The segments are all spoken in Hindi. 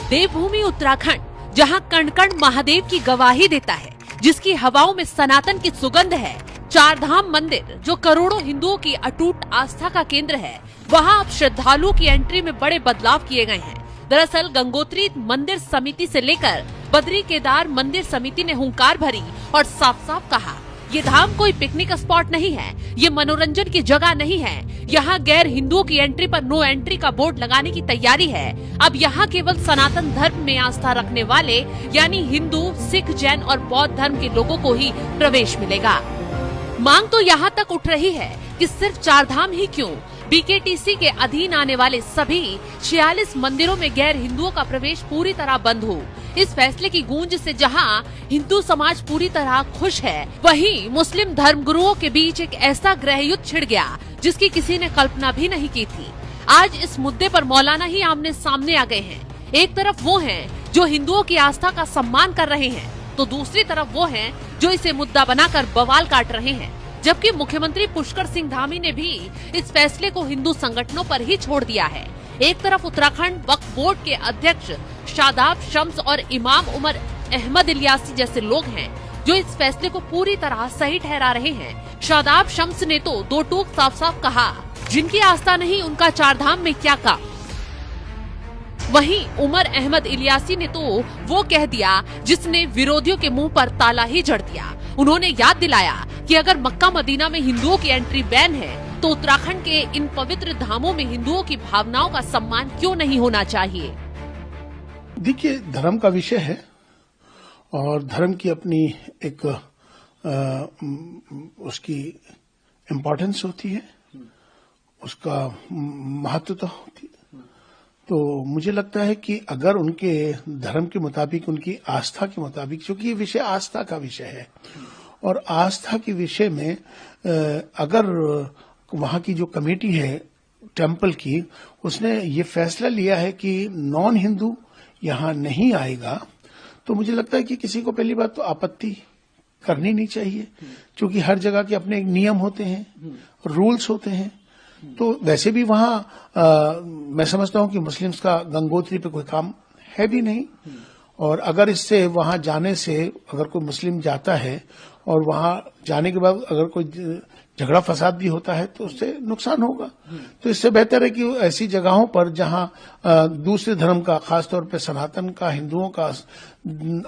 देवभूमि उत्तराखंड, जहां कण कण महादेव की गवाही देता है, जिसकी हवाओं में सनातन की सुगंध है। चारधाम मंदिर, जो करोड़ों हिंदुओं की अटूट आस्था का केंद्र है, वहां अब श्रद्धालुओं की एंट्री में बड़े बदलाव किए गए हैं। दरअसल गंगोत्री मंदिर समिति से लेकर बद्री केदार मंदिर समिति ने हुंकार भरी और साफ साफ कहा, ये धाम कोई पिकनिक स्पॉट नहीं है, ये मनोरंजन की जगह नहीं है। यहाँ गैर हिंदुओं की एंट्री पर नो एंट्री का बोर्ड लगाने की तैयारी है। अब यहाँ केवल सनातन धर्म में आस्था रखने वाले यानी हिंदू, सिख, जैन और बौद्ध धर्म के लोगों को ही प्रवेश मिलेगा। मांग तो यहाँ तक उठ रही है कि सिर्फ चारधाम ही क्यों, बीकेटीसी के अधीन आने वाले सभी 46 मंदिरों में गैर हिंदुओं का प्रवेश पूरी तरह बंद हो। इस फैसले की गूंज से जहां हिंदू समाज पूरी तरह खुश है, वहीं मुस्लिम धर्मगुरुओं के बीच एक ऐसा गृहयुद्ध छिड़ गया जिसकी किसी ने कल्पना भी नहीं की थी। आज इस मुद्दे पर मौलाना ही आमने सामने आ गए हैं। एक तरफ वो हैं जो हिंदुओं की आस्था का सम्मान कर रहे हैं, तो दूसरी तरफ वो हैं जो इसे मुद्दा बनाकर बवाल काट रहे हैं। जबकि मुख्यमंत्री पुष्कर सिंह धामी ने भी इस फैसले को हिंदू संगठनों पर ही छोड़ दिया है। एक तरफ उत्तराखंड वक्फ बोर्ड के अध्यक्ष शादाब शम्स और इमाम उमर अहमद इलियासी जैसे लोग हैं जो इस फैसले को पूरी तरह सही ठहरा रहे हैं। शादाब शम्स ने तो दो टूक साफ साफ कहा, जिनकी आस्था नहीं उनका चारधाम में क्या काम। वहीं उमर अहमद इलियासी ने तो वो कह दिया जिसने विरोधियों के मुंह पर ताला ही जड़ दिया। उन्होंने याद दिलाया कि अगर मक्का मदीना में हिंदुओं की एंट्री बैन है, तो उत्तराखंड के इन पवित्र धामों में हिंदुओं की भावनाओं का सम्मान क्यों नहीं होना चाहिए। देखिए, धर्म का विषय है और धर्म की अपनी एक उसकी इम्पोर्टेंस होती है, उसका महत्वता होती है। तो मुझे लगता है कि अगर उनके धर्म के मुताबिक, उनकी आस्था के मुताबिक, क्योंकि ये विषय आस्था का विषय है और आस्था के विषय में अगर वहां की जो कमेटी है टेम्पल की, उसने ये फैसला लिया है कि नॉन हिंदू यहाँ नहीं आएगा, तो मुझे लगता है कि किसी को पहली बात तो आपत्ति करनी नहीं चाहिए, क्योंकि हर जगह के अपने एक नियम होते हैं, रूल्स होते हैं। तो वैसे भी वहाँ मैं समझता हूँ कि मुस्लिम्स का गंगोत्री पे कोई काम है भी नहीं, और अगर इससे वहाँ जाने से अगर कोई मुस्लिम जाता है और वहाँ जाने के बाद अगर कोई झगड़ा फसाद भी होता है तो उससे नुकसान होगा। तो इससे बेहतर है कि ऐसी जगहों पर जहाँ दूसरे धर्म का, खासतौर पे सनातन का, हिंदुओं का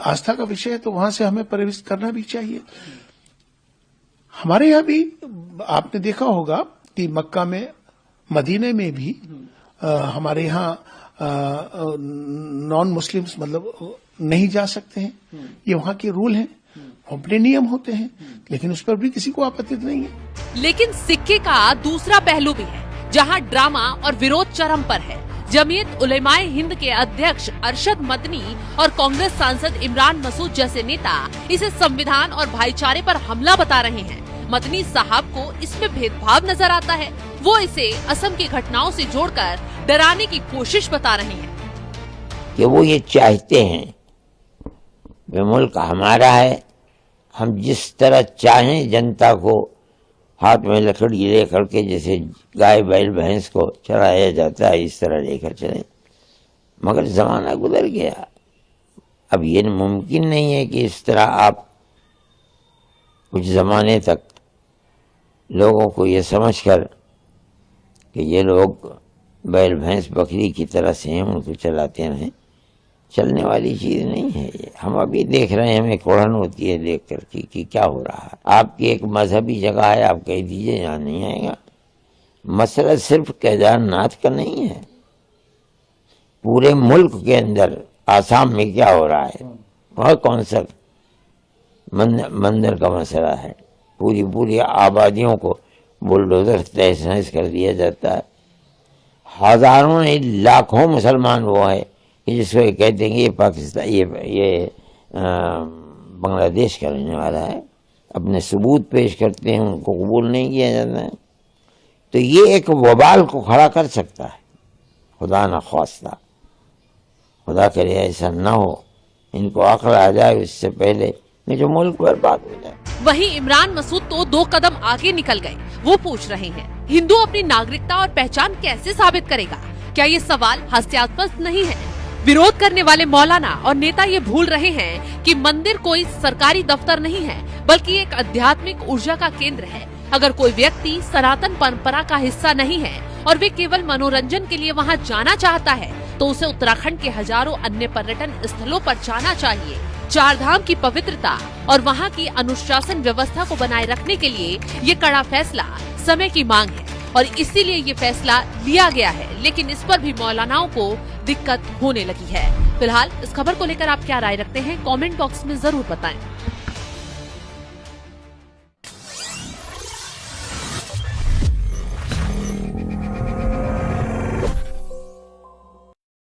आस्था का विषय है, तो वहां से हमें प्रवेश करना भी चाहिए। हमारे यहाँ भी आपने देखा होगा कि मक्का में, मदीने में भी हमारे यहाँ नॉन मुस्लिम्स मतलब नहीं जा सकते हैं। ये वहाँ के रूल हैं, अपने नियम होते हैं, लेकिन उस पर भी किसी को आपत्ति नहीं है। लेकिन सिक्के का दूसरा पहलू भी है, जहां ड्रामा और विरोध चरम पर है। जमीयत उलेमाए हिंद के अध्यक्ष अरशद मदनी और कांग्रेस सांसद इमरान मसूद जैसे नेता इसे संविधान और भाईचारे पर हमला बता रहे हैं। मदनी साहब को इसमें भेदभाव नजर आता है। वो इसे असम की घटनाओं से जोड़कर डराने की कोशिश बता रहे हैं कि वो ये चाहते हैं कि मुल्क हमारा है, हम जिस तरह चाहें जनता को हाथ में लकड़ी लेकर के, जैसे गाय बैल भैंस को चलाया जाता है, इस तरह लेकर चले। मगर जमाना गुजर गया, अब ये मुमकिन नहीं है कि इस तरह आप कुछ जमाने तक लोगों को ये समझकर कि ये लोग बैल भैंस बकरी की तरह से हैं, उनको चलाते रहें। चलने वाली चीज नहीं है ये। हम अभी देख रहे हैं, हमें कुड़न होती है देख कर कि क्या हो रहा है। आपकी एक मजहबी जगह है, आप कह दीजिए यहाँ नहीं आएगा। मसला सिर्फ केदारनाथ का नहीं है, पूरे मुल्क के अंदर आसाम में क्या हो रहा है, वह कौन सा मंदिर का मसला है। पूरी आबादियों को बुलडोजर तहस नहस कर दिया जाता है। हजारों लाखों मुसलमान वो है कि जिसको ये कहते हैं कि ये पाकिस्तान, ये बांग्लादेश का रहने वाला है, अपने सबूत पेश करते हैं, उनको कबूल नहीं किया जाता है। तो ये एक वबाल को खड़ा कर सकता है। खुदा न ख्वास्ता, खुदा करे ऐसा न हो, इनको अक्ल आ जाए उससे पहले नहीं जो मुल्क बर्बाद हो जाए। वहीं इमरान मसूद तो 2 कदम आगे निकल गए। वो पूछ रहे हैं, हिंदू अपनी नागरिकता और पहचान कैसे साबित करेगा? क्या ये सवाल हास्यास्पद नहीं है? विरोध करने वाले मौलाना और नेता ये भूल रहे हैं कि मंदिर कोई सरकारी दफ्तर नहीं है, बल्कि एक आध्यात्मिक ऊर्जा का केंद्र है। अगर कोई व्यक्ति सनातन परंपरा का हिस्सा नहीं है और वे केवल मनोरंजन के लिए वहां जाना चाहता है, तो उसे उत्तराखंड के हजारों अन्य पर्यटन स्थलों पर जाना चाहिए। चार धाम की पवित्रता और वहां की अनुशासन व्यवस्था को बनाए रखने के लिए ये कड़ा फैसला समय की मांग है और इसीलिए ये फैसला लिया गया है। लेकिन इस पर भी मौलानाओं को दिक्कत होने लगी है। फिलहाल इस खबर को लेकर आप क्या राय रखते हैं, कमेंट बॉक्स में जरूर बताएं।